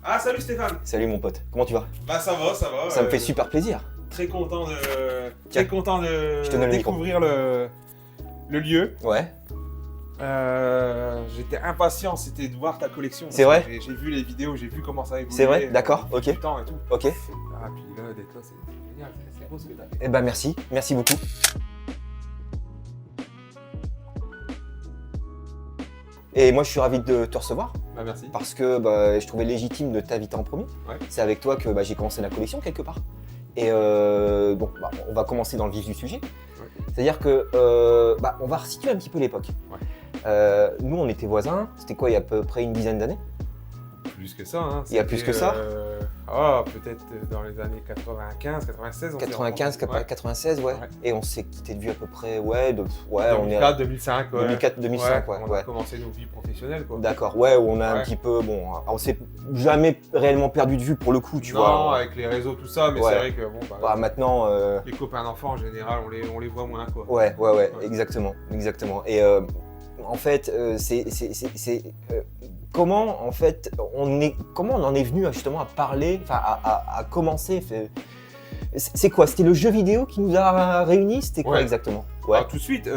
Ah, salut Stéphane. Salut mon pote, comment tu vas? Bah ça va, ça va. Ça me fait super plaisir. Très content de, Tiens, très content de je te donne le micro. découvrir le lieu. Ouais. J'étais impatient, c'était de voir ta collection. C'est vrai? J'ai vu les vidéos, j'ai vu comment ça évolue. C'est vrai? D'accord, ok. Du temps et tout. Ok. Ah, puis là, d'être là, c'est génial, c'est beau ce que t'as fait. Eh ben merci, merci beaucoup. Et moi je suis ravi de te recevoir Bah merci. parce que je trouvais légitime de t'inviter en premier. Ouais. C'est avec toi que j'ai commencé la collection quelque part. Et on va commencer dans le vif du sujet. Ouais. C'est-à-dire que on va resituer un petit peu l'époque. Ouais. Nous on était voisins, c'était quoi il y a à peu près une dizaine d'années? Plus que ça, hein. Il y a plus que ça? Peut-être dans les années 95, 96. 95, 96, ouais. Ouais. Et on s'est quitté de vue à peu près, on est 2004, 2005, ouais. 2004, 2005, ouais. On a commencé nos vies professionnelles, quoi. D'accord, ouais, où on a un Ouais. petit peu, on s'est jamais réellement perdu de vue pour le coup, tu non, vois. avec les réseaux, tout ça, mais Ouais. c'est vrai que Maintenant, les copains d'enfants en général, on les voit moins, quoi. ouais, Ouais. exactement. Et en fait, comment on en est venu justement à parler, enfin à commencer. C'est quoi? C'était le jeu vidéo qui nous a réunis? C'était quoi Ouais. exactement? Ouais. Alors, tout de suite,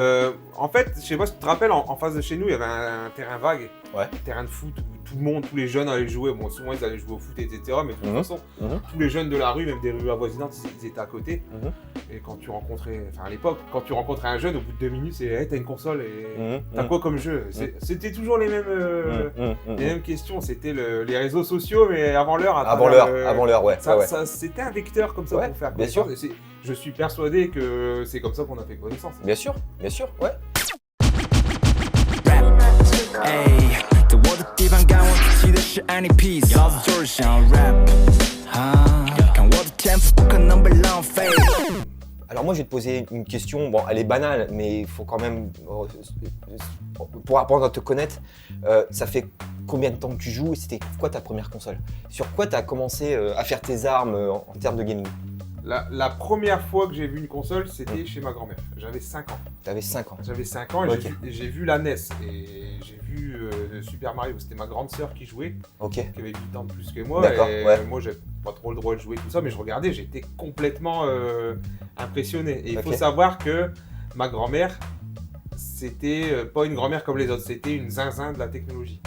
en fait, je sais pas si tu te rappelles, en face de chez nous, il y avait un terrain vague, Ouais. un terrain de foot où tout le monde, tous les jeunes allaient jouer. Bon, souvent ils allaient jouer au foot, etc. Mais de toute façon, tous les jeunes de la rue, même des rues avoisinantes, ils étaient à côté. Et quand tu rencontrais, à l'époque, quand tu rencontrais un jeune, au bout de 2 minutes, c'est hey, t'as une console et t'as quoi comme jeu? C'était toujours les mêmes questions. C'était les réseaux sociaux, mais avant l'heure. Avant l'heure, ouais. C'était un vecteur comme ça Ouais, pour faire bien sûr. connaissance. Je suis persuadé que c'est comme ça qu'on a fait connaissance. Bien sûr, ouais. Ay, 또 어둡게 반가운 지도시 아니 peace Love Georgian rap 강워도 템포 북한 number long fade. Alors moi je vais te poser une question, bon elle est banale, mais il faut quand même, pour apprendre à te connaître, ça fait combien de temps que tu joues et c'était quoi ta première console? Sur quoi tu as commencé à faire tes armes en termes de gaming? La première fois que j'ai vu une console, c'était chez ma grand-mère. J'avais 5 ans. T'avais 5 ans. J'avais 5 ans et Ok. j'ai vu la NES et j'ai vu Super Mario. C'était ma grande sœur qui jouait, Ok. qui avait 8 ans de plus que moi. D'accord, Et ouais. moi, j'avais pas trop le droit de jouer tout ça, mais je regardais, j'étais complètement impressionné. Et il faut Ok. savoir que ma grand-mère, c'était pas une grand-mère comme les autres, c'était une zinzin de la technologie.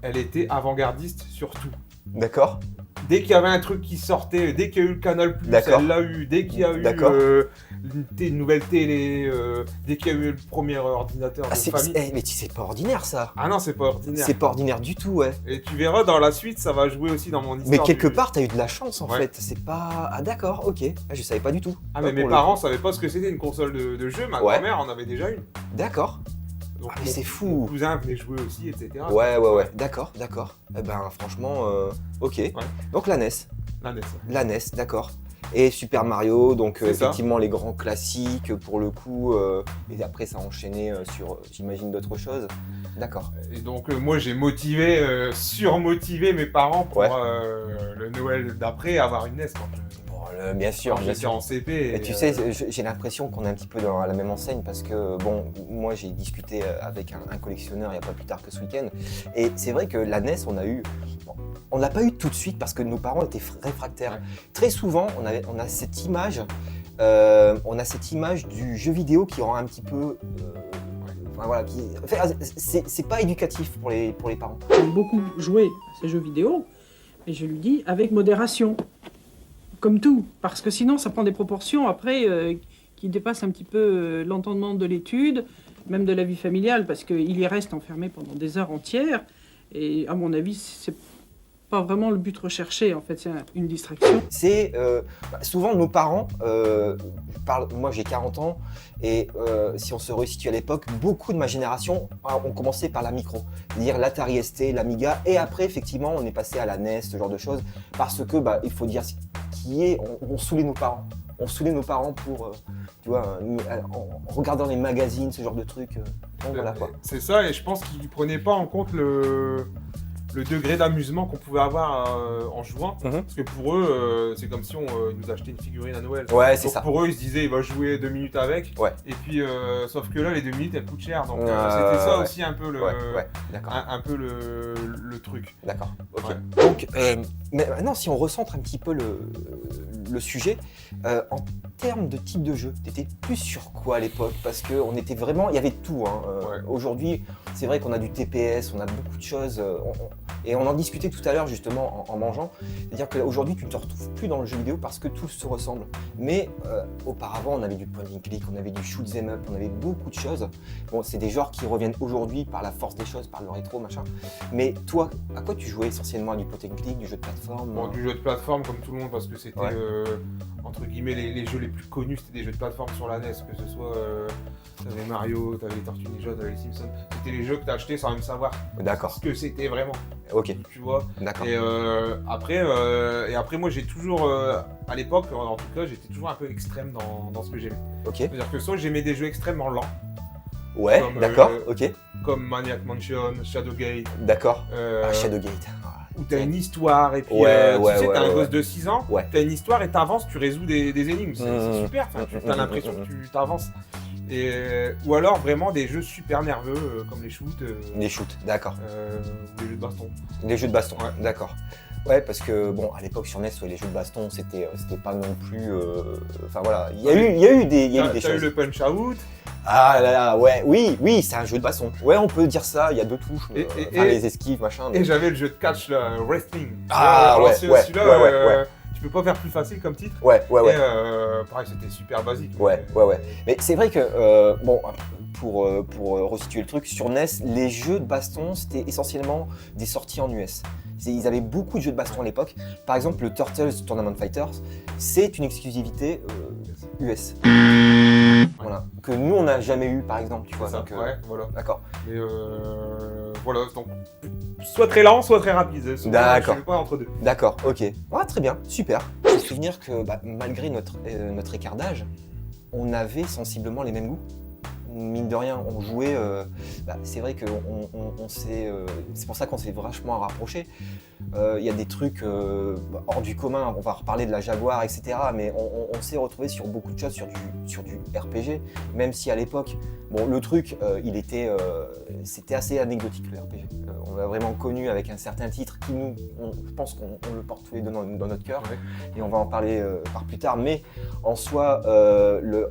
Elle était avant-gardiste sur tout. D'accord. Dès qu'il y avait un truc qui sortait, dès qu'il y a eu le Canal+, D'accord. elle l'a eu. Dès qu'il y a eu D'accord. une nouvelle télé, dès qu'il y a eu le premier ordinateur de famille. Mais c'est pas ordinaire ça. Ah non, c'est pas ordinaire. C'est pas ordinaire du tout, ouais. Et tu verras, dans la suite, ça va jouer aussi dans mon histoire. Mais quelque du- part t'as eu de la chance en Ouais. fait. C'est pas... Ah d'accord, ok. Ah, je savais pas du tout. Ah mais mes Pour le parents coup. savaient pas ce que c'était une console de jeu. Ma Ouais. grand-mère en avait déjà une. D'accord. Donc, Ah mais c'est Mon fou. cousin venait jouer aussi, etc. Ouais. D'accord. Eh ben franchement, ok. Donc la NES. La NES. La NES, d'accord. Et Super Mario, donc C'est ça. effectivement les grands classiques pour le coup, et après ça a enchaîné sur, j'imagine, d'autres choses. D'accord. Et donc moi j'ai surmotivé mes parents pour Ouais. le Noël d'après avoir une NES quand Bien sûr, bien j'étais sûr. en CP. Et tu sais, j'ai l'impression qu'on est un petit peu dans la même enseigne parce que, bon, moi j'ai discuté avec un collectionneur il n'y a pas plus tard que ce week-end. Et c'est vrai que la NES, on l'a pas eu tout de suite parce que nos parents étaient réfractaires. Ouais. Très souvent, on a cette image, du jeu vidéo qui rend un petit peu. Enfin, voilà, c'est pas éducatif pour les parents. J'aime beaucoup jouer à ces jeux vidéo, mais je lui dis avec modération, comme tout, parce que sinon ça prend des proportions après qui dépassent un petit peu l'entendement de l'étude, même de la vie familiale, parce qu'il y reste enfermé pendant des heures entières, et à mon avis c'est pas vraiment le but recherché, en fait c'est une distraction. C'est souvent nos parents, moi j'ai 40 ans, et si on se resitue à l'époque, beaucoup de ma génération ont commencé par la micro, c'est-à-dire l'Atari ST, l'Amiga, et après effectivement on est passé à la NES, ce genre de choses, parce que il faut dire ce qui est, on saoulait nos parents. On saoulait nos parents pour, tu vois, en regardant les magazines, ce genre de trucs. Donc voilà quoi. C'est ça, et je pense qu'ils ne prenaient pas en compte le degré d'amusement qu'on pouvait avoir en jouant. Parce que pour eux, c'est comme si on nous achetait une figurine à Noël. Ouais, c'est Donc ça. pour eux, ils se disaient, il va jouer 2 minutes avec. Ouais. Et puis, sauf que là, les 2 minutes, elles coûtent cher. Donc c'était ça aussi un peu le, d'accord. un peu le truc. D'accord. Ok. Ouais. Donc, mais maintenant, si on recentre un petit peu le sujet, en termes de type de jeu, t'étais plus sur quoi à l'époque? Parce qu'on était vraiment, il y avait tout. Hein. Aujourd'hui, c'est vrai qu'on a du TPS, on a beaucoup de choses. Et on en discutait tout à l'heure justement en mangeant. C'est-à-dire qu'aujourd'hui, tu ne te retrouves plus dans le jeu vidéo parce que tout se ressemble. Mais auparavant, on avait du point and click, on avait du shoot 'em up, on avait beaucoup de choses. Bon, c'est des genres qui reviennent aujourd'hui par la force des choses, par le rétro, machin. Mais toi, à quoi tu jouais essentiellement? À du point and click, du jeu de plateforme? Bon, du jeu de plateforme comme tout le monde, parce que c'était entre guillemets les jeux les plus connus, c'était des jeux de plateforme sur la NES, que ce soit t'avais Mario, t'avais les Tortues Ninja, t'avais les Simpsons. C'était les jeux que t'as achetés sans même savoir ce que c'était vraiment. Ok. Tu vois. D'accord. Et après moi j'ai toujours, à l'époque en tout cas, j'étais toujours un peu extrême dans ce que j'aimais. Ok. C'est-à-dire que soit j'aimais des jeux extrêmement lents. Ouais, Comme, d'accord, ok. Comme Maniac Mansion, Shadowgate. D'accord. Shadowgate. Où t'as une histoire et puis t'as un gosse de 6 ans, t'as une histoire et t'avances, tu résous des énigmes, c'est super, t'as l'impression que tu t'avances. Ou alors vraiment des jeux super nerveux comme les shoots. Les shoots, d'accord. Ou les jeux de baston. Les jeux de baston, d'accord. Ouais, parce que bon, à l'époque sur NES, les jeux de baston, c'était pas non plus. Enfin voilà, il y a eu des choses. T'as eu le Punch Out. Ah là là, ouais, oui, c'est un jeu de baston. Ouais, on peut dire ça, il y a 2 touches, les esquives, machin. Et j'avais le jeu de catch, là, Wrestling. Ah ouais, celui-là, tu peux pas faire plus facile comme titre. Ouais. Pareil, c'était super basique. Ouais. Mais c'est vrai que, bon, pour resituer le truc, sur NES, les jeux de baston, c'était essentiellement des sorties en US. Ils avaient beaucoup de jeux de baston à l'époque. Par exemple, le Turtles Tournament Fighters, c'est une exclusivité US. Voilà. Que nous, on n'a jamais eu, par exemple, tu vois. Ça, donc, voilà. D'accord. Et voilà, donc, soit très lent, soit très rapide. D'accord. Je suis pas entre deux. D'accord, ok. Ouais, très bien, super. J'ai souvenir que malgré notre écart d'âge, on avait sensiblement les mêmes goûts. Mine de rien, on jouait. C'est vrai que c'est pour ça qu'on s'est vachement rapprochés. Il y a des trucs hors du commun. On va reparler de la Jaguar, etc. Mais on s'est retrouvés sur beaucoup de choses, sur du RPG. Même si à l'époque, bon, le truc, c'était assez anecdotique le RPG. On l'a vraiment connu avec un certain titre qui nous, je pense qu'on le porte tous les deux dans notre cœur. Ouais. Et on va en parler par plus tard. Mais en soi,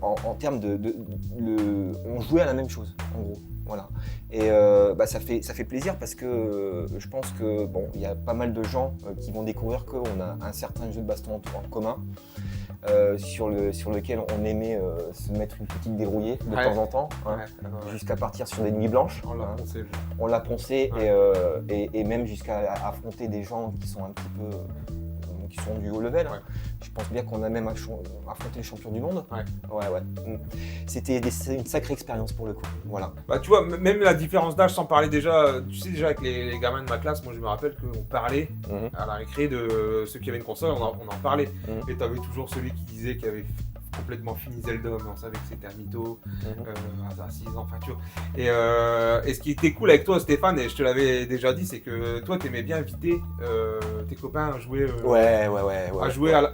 en termes on jouait à la même chose, en gros. Voilà. Et ça fait plaisir parce que je pense que bon, il y a pas mal de gens qui vont découvrir qu'on a un certain jeu de baston en commun. Sur lequel on aimait se mettre une petite dérouillée de temps en temps, jusqu'à partir sur des nuits blanches. On l'a poncé et même jusqu'à affronter des gens qui sont un petit peu qui sont du haut level. Ouais. Je pense bien qu'on a même affronté les champions du monde. Ouais. C'était une sacrée expérience pour le coup. Voilà. Bah, tu vois, même la différence d'âge, sans parler déjà, tu sais déjà avec les gamins de ma classe, moi je me rappelle qu'on parlait à la récré de ceux qui avaient une console, on en parlait. Et t'avais toujours celui qui disait qu'il avait complètement fini Zelda, mais on savait que c'était un mytho à 6 ans, enfin tu vois. Et ce qui était cool avec toi Stéphane, et je te l'avais déjà dit, c'est que toi t'aimais bien inviter tes copains à jouer,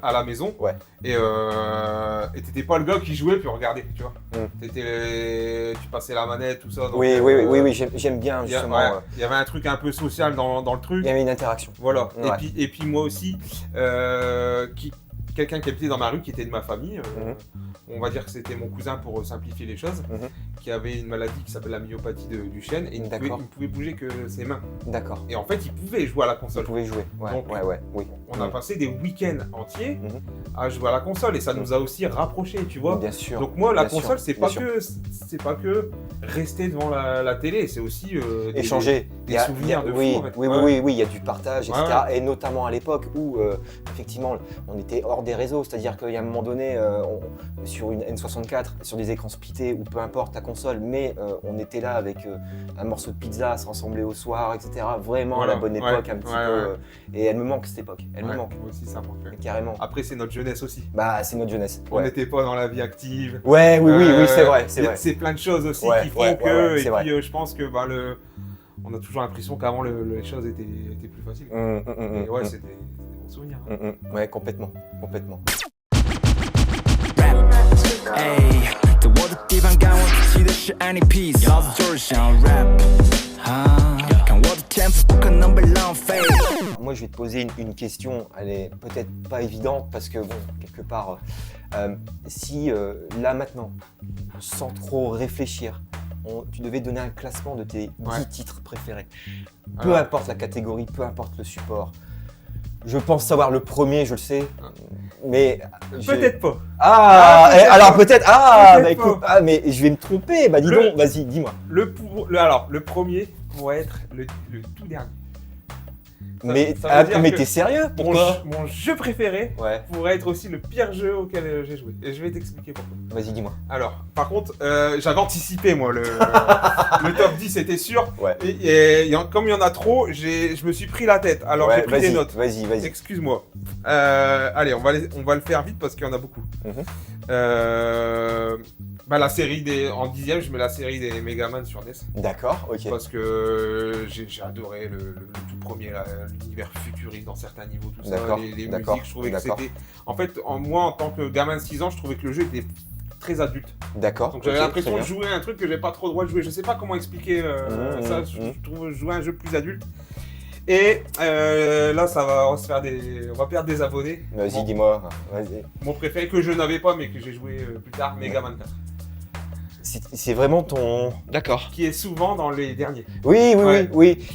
à la maison. Ouais. Et t'étais pas le gars qui jouait puis regardait, tu vois. Tu passais la manette, tout ça. Donc, oui, j'aime bien justement. Il y avait un truc un peu social dans le truc. Il y avait une interaction. Voilà. Ouais. Et puis moi aussi, quelqu'un qui habitait dans ma rue, qui était de ma famille, on va dire que c'était mon cousin pour simplifier les choses, qui avait une maladie qui s'appelle la myopathie du chêne et il ne pouvait bouger que ses mains. D'accord. Et en fait, il pouvait jouer à la console. Il pouvait jouer, Donc, oui. On a passé des week-ends entiers à jouer à la console et ça nous a aussi rapprochés, tu vois. Bien sûr. Donc moi, la console, c'est pas que rester devant la télé, c'est aussi échanger des souvenirs de fou. Oui, il y a du partage, etc. Et notamment à l'époque où, effectivement, on était hors des réseaux, c'est-à-dire qu'il y a un moment donné, sur une N64, sur des écrans splittés ou peu importe ta console, mais on était là avec un morceau de pizza à se rassembler au soir, etc. Vraiment à la bonne époque, un petit peu. Et elle me manque cette époque, elle me manque. Moi aussi, ça manque. Carrément. Après, c'est notre jeunesse aussi. Bah, c'est notre jeunesse. On n'était pas dans la vie active. Oui, c'est vrai. C'est plein de choses aussi qui font que. Et puis, je pense que on a toujours l'impression qu'avant les choses étaient plus faciles. Et ouais, c'est des bons souvenirs. Hein. Ouais, complètement. Hey, the world of divan guy wants to see the shit any piece. Love Georgetown rap. Can world champs book a number long fade. Moi, je vais te poser une question. Elle est peut-être pas évidente parce que, bon, quelque part, si là maintenant, sans trop réfléchir, tu devais donner un classement de tes 10 titres préférés, peu importe la catégorie, peu importe le support. Je pense savoir le premier, je le sais, mais... Peut-être pas. Alors peut-être... Peut-être bah écoute, mais je vais me tromper, bah dis donc, vas-y, dis-moi. Le premier pourrait être le tout dernier. Mais t'es sérieux? Pourquoi? Mon jeu préféré pourrait être aussi le pire jeu auquel j'ai joué. Et je vais t'expliquer pourquoi. Vas-y, dis-moi. Alors, par contre, j'avais anticipé, moi, le top 10, c'était sûr. Ouais. Et comme il y en a trop, je me suis pris la tête. Alors, j'ai pris des notes. Vas-y. Excuse-moi. Allez, on va le faire vite parce qu'il y en a beaucoup. La série en 10ème, je mets la série des Megaman sur NES. D'accord, ok. Parce que j'ai adoré le tout premier, l'univers futuriste dans certains niveaux, tout ça, les musiques, je trouvais que c'était... En fait, moi, en tant que gamin de 6 ans, je trouvais que le jeu était très adulte. D'accord. Donc j'avais l'impression de jouer à un truc que j'avais pas trop le droit de jouer. Je sais pas comment expliquer ça, je trouve jouer à un jeu plus adulte. Et là, on va perdre des abonnés. Vas-y, dis-moi. Vas-y. Mon préféré que je n'avais pas, mais que j'ai joué plus tard, Megaman 4. C'est vraiment ton... D'accord. Qui est souvent dans les derniers. Oui.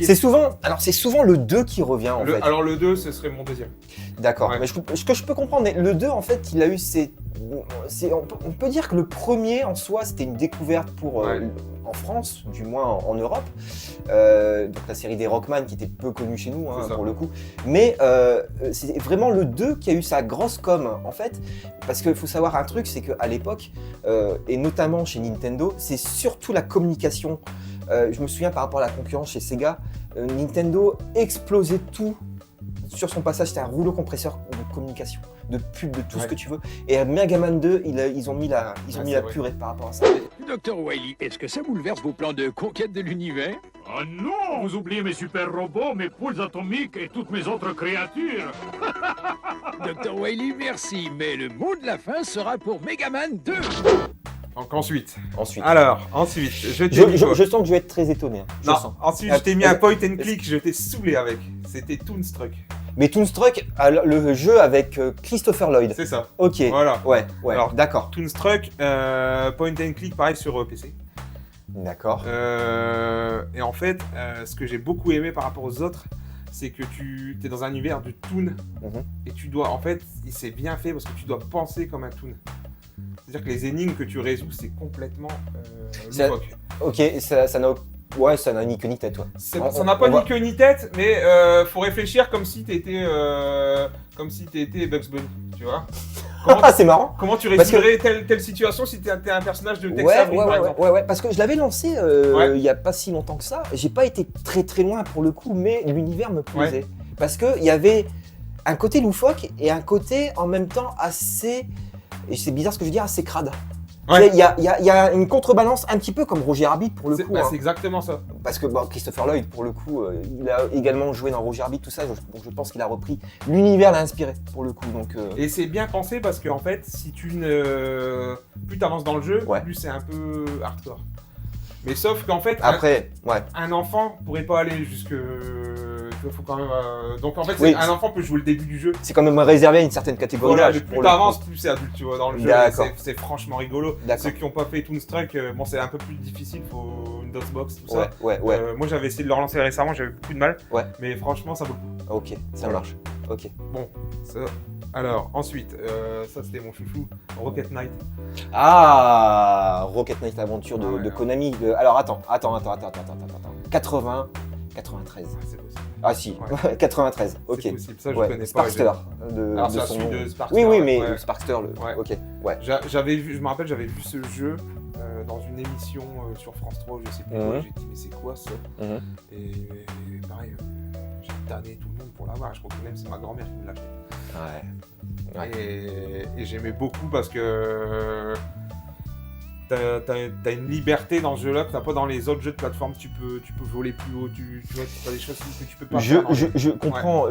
C'est souvent le 2 qui revient en fait. Alors le 2, ce serait mon deuxième. D'accord. Mais ce que je peux comprendre, mais le 2 en fait, il a eu on peut dire que le premier en soi, c'était une découverte pour en France, du moins en Europe. Donc la série des Rockman qui était peu connue chez nous pour le coup. Mais c'est vraiment le 2 qui a eu sa grosse com en fait. Parce qu'il faut savoir un truc, c'est qu'à l'époque, et notamment chez Nintendo, c'est surtout la communication. Je me souviens par rapport à la concurrence chez Sega, Nintendo explosait tout sur son passage, c'était un rouleau compresseur de communication, de pub, de tout ce que tu veux. Et à Megaman 2, ils ont mis la purée par rapport à ça. Docteur Wily, est-ce que ça bouleverse vos plans de conquête de l'univers? Ah non, vous oubliez mes super robots, mes poules atomiques et toutes mes autres créatures. Docteur Wily, merci, mais le mot de la fin sera pour Megaman 2. Donc ensuite. Alors, je sens que je vais être très étonné. Ensuite, je t'ai mis un point and click, je t'ai saoulé avec. C'était Toonstruck. Mais Toonstruck, le jeu avec Christopher Lloyd. C'est ça. Ok. Voilà. Ouais. Alors, d'accord. Toonstruck, point and click, pareil sur PC. D'accord. Et en fait, ce que j'ai beaucoup aimé par rapport aux autres, c'est que tu es dans un univers de Toon. Et tu dois, en fait, c'est bien fait parce que tu dois penser comme un Toon. C'est-à-dire que les énigmes que tu résous, c'est complètement loufoque. Ok, ça n'a ni queue ni tête, toi. Ça n'a pas ni queue ni tête, mais faut réfléchir comme si t'étais Bugs Bunny, tu vois. C'est marrant. Comment tu résumerais telle situation si t'étais un personnage de Tex Avery, par exemple. Ouais, parce que je l'avais lancé il y a pas si longtemps que ça. J'ai pas été très très loin pour le coup, mais l'univers me plaisait. Parce qu'il y avait un côté loufoque et un côté en même temps assez... Et c'est bizarre ce que je veux dire, assez crade. Il y a une contrebalance un petit peu comme Roger Rabbit pour le coup. C'est exactement ça. Parce que Christopher Lloyd, pour le coup, il a également joué dans Roger Rabbit, tout ça. Donc je pense qu'il a repris. L'univers l'a inspiré pour le coup. Donc, Et c'est bien pensé parce que en fait, si plus t'avances dans le jeu, plus c'est un peu hardcore. Mais sauf qu'en fait, un enfant pourrait pas aller jusque. Faut quand même, donc en fait, un enfant peut jouer le début du jeu. C'est quand même réservé à une certaine catégorie d'âge. Plus t'avances, plus c'est adulte, tu vois, dans le jeu. C'est franchement rigolo. Ceux qui n'ont pas fait Toonstruck, c'est un peu plus difficile, faut une DOSBox, tout ça. Moi j'avais essayé de le relancer récemment, j'avais beaucoup de mal. Mais franchement, ça vaut le coup. Ok, ça marche. Ok. Bon, ça. Alors, ensuite, ça c'était mon chouchou, Rocket Knight. Ah, Rocket Knight, l'aventure de Konami. Alors attends. 93. C'est possible. Ah si, 93, ok. C'est possible, ça je connais pas. Sparkster. Alors c'est la suite de Sparkster. Oui, mais Sparkster, ok. Je me rappelle, j'avais vu ce jeu dans une émission sur France 3, je sais plus quoi, j'ai dit mais c'est quoi ça? Et pareil, j'ai tanné tout le monde pour l'avoir, je crois que même c'est ma grand-mère qui me l'a acheté. Et j'aimais beaucoup parce que t'as une liberté dans ce jeu-là que t'as pas dans les autres jeux de plateforme. Tu peux voler plus haut, tu vois, t'as des choses que tu peux pas faire. Je comprends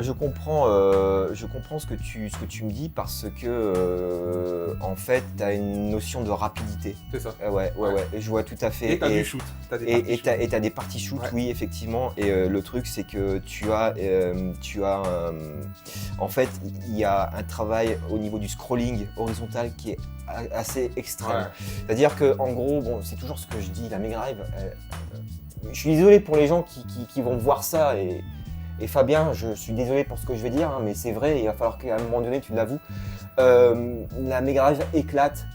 ce que tu me dis parce que en fait t'as une notion de rapidité. C'est ça. Ouais, et je vois tout à fait. Et t'as du shoot. T'as des parties shoot, oui, effectivement. Et le truc, c'est que tu as en fait, il y a un travail au niveau du scrolling horizontal qui est assez extrême. Ouais. C'est-à-dire que, en gros, bon, c'est toujours ce que je dis, la Mega Drive. Je suis désolé pour les gens qui vont voir ça et Fabien, je suis désolé pour ce que je vais dire, hein, mais c'est vrai, il va falloir qu'à un moment donné, tu l'avoues. La Mega Drive éclate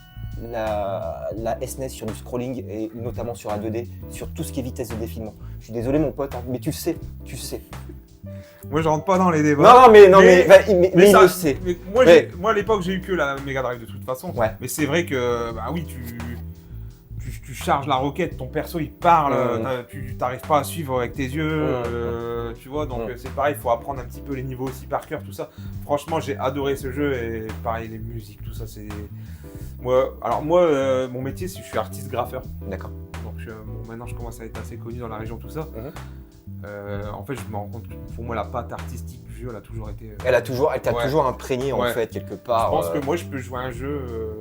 la SNES sur du scrolling et notamment sur la 2D, sur tout ce qui est vitesse de défilement. Je suis désolé mon pote, hein, mais tu le sais. Moi, je rentre pas dans les débats. Non, mais il ça, le sait. Moi, à l'époque, j'ai eu que la Mega Drive de toute façon. Ouais. Mais c'est vrai que, bah oui, tu charges la roquette, ton perso il parle, tu t'arrives pas à suivre avec tes yeux, tu vois, donc c'est pareil, il faut apprendre un petit peu les niveaux aussi par cœur, tout ça. Franchement, j'ai adoré ce jeu et pareil, les musiques, tout ça, c'est... Moi, mon métier, c'est que je suis artiste graffeur. D'accord. Donc maintenant, je commence à être assez connu dans la région, tout ça. En fait, je me rends compte que pour moi, la patte artistique du jeu, elle a toujours été... Elle t'a toujours imprégné en fait, quelque part. Je pense que moi, je peux jouer un jeu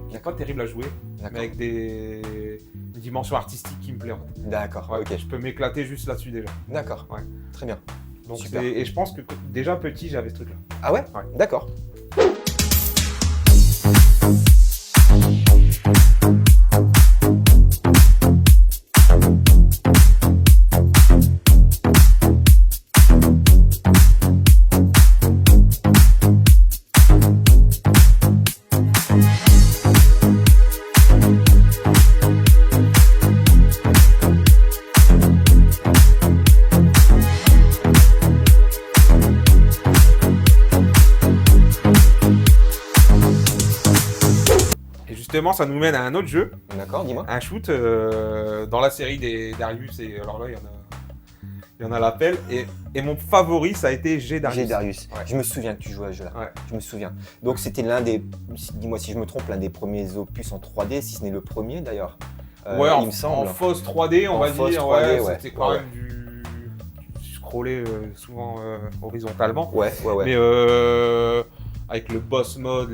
qui n'est pas terrible à jouer, mais avec une dimension artistique qui me plaît. D'accord, Ouais, ok. Je peux m'éclater juste là-dessus déjà. D'accord, Ouais. très bien. Donc Super. et je pense que déjà petit, j'avais ce truc-là. Ah ouais, Ouais. D'accord. Justement, ça nous mène à un autre jeu, D'accord, dis-moi. un shoot dans la série des Darius. Et alors là, il y en a l'appel. Et mon favori, ça a été G Darius. G Darius. Ouais. Je me souviens que tu jouais à ce jeu-là. Ouais. Je me souviens. Donc c'était l'un des, dis-moi si je me trompe, l'un des premiers opus en 3D, si ce n'est le premier d'ailleurs. Ouais, il me semble. en fausse 3D, on En va fausse dire. 3D, ouais. C'était quand Ouais. même du scroller souvent horizontalement. Ouais. Mais avec le boss mode,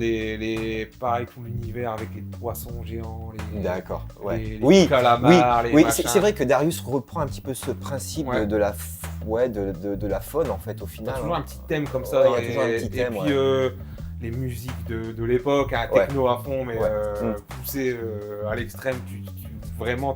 pareil, tout l'univers avec les poissons géants, D'accord. les Oui. calamars, les Oui, machins. c'est vrai que Darius reprend un petit peu ce principe Ouais. de la faune en fait au Il y final. a toujours un petit thème comme ça. Ouais, il y a toujours un petit thème, et puis les musiques de l'époque, un Ouais. techno à fond, mais Ouais. poussé à l'extrême, vraiment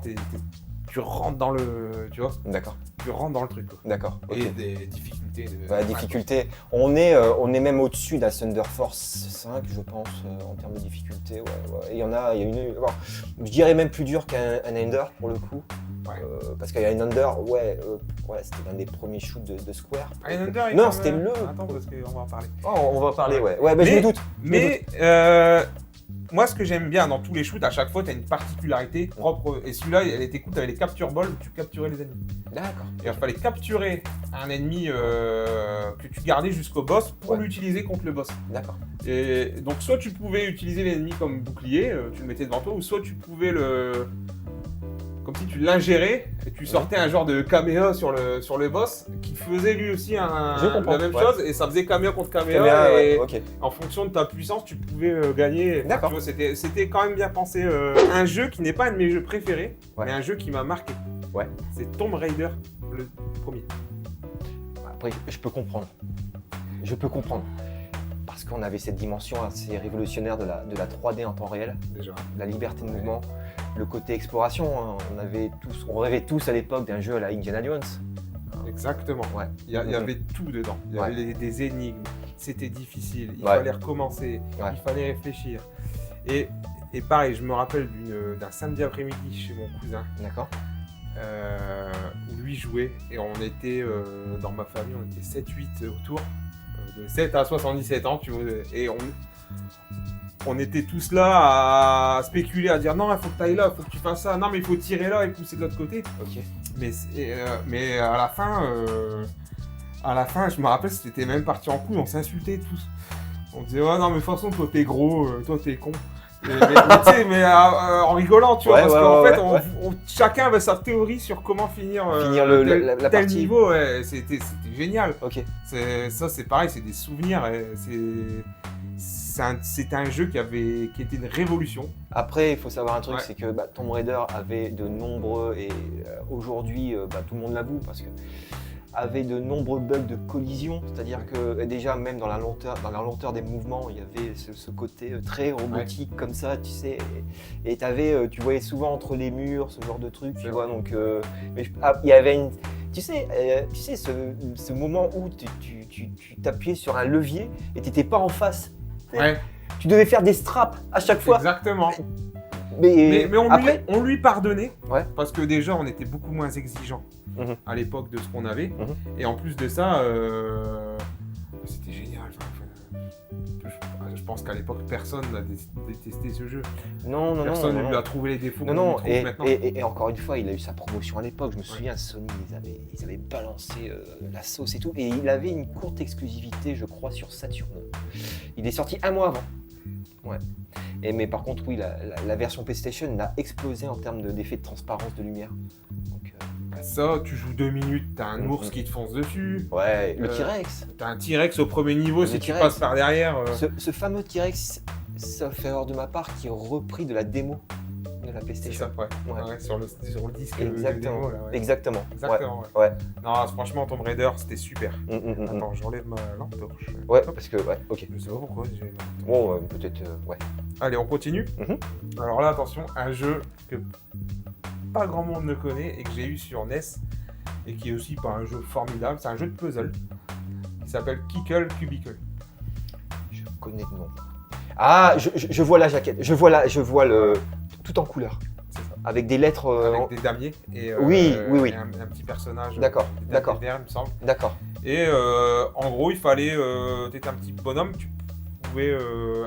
tu rentres dans le, tu vois, D'accord. tu rentres dans le truc. Quoi. D'accord. Ok. Et des difficultés. La difficulté, on est même au-dessus d'un Thunder Force 5, je pense, en termes de difficulté. Ouais. Et il y a une, bon, je dirais même plus dur qu'un Ender pour le coup, Ouais. parce qu'il y a un Ender, c'était l'un des premiers shoots de Square. Iron Under, Non, c'était le. Attends, parce qu'on va en parler. Oh, on va en parler, ouais. Ouais, bah, je me doute. Mais moi, ce que j'aime bien dans tous les shoots, à chaque fois, tu as une particularité propre. Et celui-là, elle était cool, tu avais les capture balls où tu capturais les ennemis. D'accord. Et il fallait capturer un ennemi que tu gardais jusqu'au boss pour Ouais. l'utiliser contre le boss. D'accord. Et donc, soit tu pouvais utiliser l'ennemi comme bouclier, tu le mettais devant toi, ou soit tu pouvais comme si tu l'ingérais et tu sortais un genre de caméo sur le boss qui faisait lui aussi Je comprends, la même ouais. chose et ça faisait caméo contre caméo. Caméra, Et ouais, ok. en fonction de ta puissance, tu pouvais gagner. Enfin, D'accord. tu vois, c'était quand même bien pensé. Un jeu qui n'est pas un de mes jeux préférés, Ouais. mais un jeu qui m'a marqué. Ouais. C'est Tomb Raider, le premier. Après, je peux comprendre. Parce qu'on avait cette dimension assez révolutionnaire de la 3D en temps réel, Déjà. la liberté de mouvement, le côté exploration. Hein. On rêvait tous à l'époque d'un jeu à la Indiana Jones. Exactement. Ouais. Il y avait tout dedans. Il y Ouais. avait des énigmes. C'était difficile. Il Ouais. fallait recommencer. Ouais. Il fallait réfléchir. Et pareil, je me rappelle d'un samedi après-midi chez mon cousin D'accord. où lui jouait. Et on était, dans ma famille, on était 7-8 autour. De 7 à 77 ans, tu vois. Et on était tous là à spéculer, à dire non, il faut que tu ailles là, il faut que tu fasses ça. Non, mais il faut tirer là et pousser de l'autre côté. Ok. Mais à la fin, je me rappelle, c'était même parti en couille, on s'insultait tous. On disait, ouais, non, mais de toute façon, toi, t'es gros, toi, t'es con. Mais tu sais, en rigolant, tu vois, Ouais, parce ouais, qu'en ouais, fait, ouais. chacun avait sa théorie sur comment finir, la tel partie. niveau, ouais, c'était génial. Ok. Ça, c'est pareil, c'est des souvenirs, c'était un jeu qui était une révolution. Après, il faut savoir un truc, Ouais. c'est que Tomb Raider avait de nombreux, et aujourd'hui, tout le monde l'avoue, parce que avait de nombreux bugs de collision, c'est-à-dire que déjà même dans la lenteur des mouvements, il y avait ce côté très robotique comme ça, tu sais, et tu voyais souvent entre les murs ce genre de truc, tu vois, donc il y avait tu sais ce moment où tu t'appuyais sur un levier et tu n'étais pas en face. Ouais, Tu devais faire des straps à chaque fois. exactement. Mais Mais on lui pardonnait, Ouais. parce que déjà, on était beaucoup moins exigeants Mhm. à l'époque de ce qu'on avait. Mhm. Et en plus de ça, c'était génial. Je pense qu'à l'époque, personne n'a détesté ce jeu. non, Personne non, ne non. lui a trouvé les défauts Non, qu'on lui non, trouve maintenant. et encore une fois, il a eu sa promotion à l'époque. Je me souviens, Sony, ils avaient balancé la sauce et tout. Et il avait une courte exclusivité, je crois, sur Saturn. Il est sorti un mois avant. Ouais. Mais par contre, oui, la version PlayStation a explosé en termes d'effet de transparence de lumière. Donc, Ça, tu joues 2 minutes, t'as un ours qui te fonce dessus. ouais, le Euh, T-Rex. T'as un T-Rex au premier niveau Le si tu T-Rex. passes par derrière. Ce fameux T-Rex, ça fait erreur de ma part, qui est repris de la démo de la C'est PlayStation. ça, ouais. Ouais. Ouais, sur le disque. Exactement. démo, là, ouais. Exactement. Exactement, ouais. Ouais. Non, franchement, Tomb Raider, c'était super. Ouais. Attends, j'enlève ma lampe torche. Ouais, Hop. parce que, ouais, ok. Je sais pas pourquoi j'ai une lampe torche. Bon, peut-être, ouais. Allez, on continue. Mhm. Alors là, attention, un jeu que pas grand monde ne connaît et que j'ai eu sur NES et qui est aussi pas un jeu formidable, c'est un jeu de puzzle qui s'appelle Kickle Cubicle. Je connais le nom. Ah, je vois la jaquette. Je vois le tout en couleur, C'est ça. avec des lettres. Avec des damiers et, Oui. et un petit personnage. D'accord, des d'accord. damiers verts, il me semble. D'accord. Et en gros, il fallait. T'étais un petit bonhomme, tu pouvais.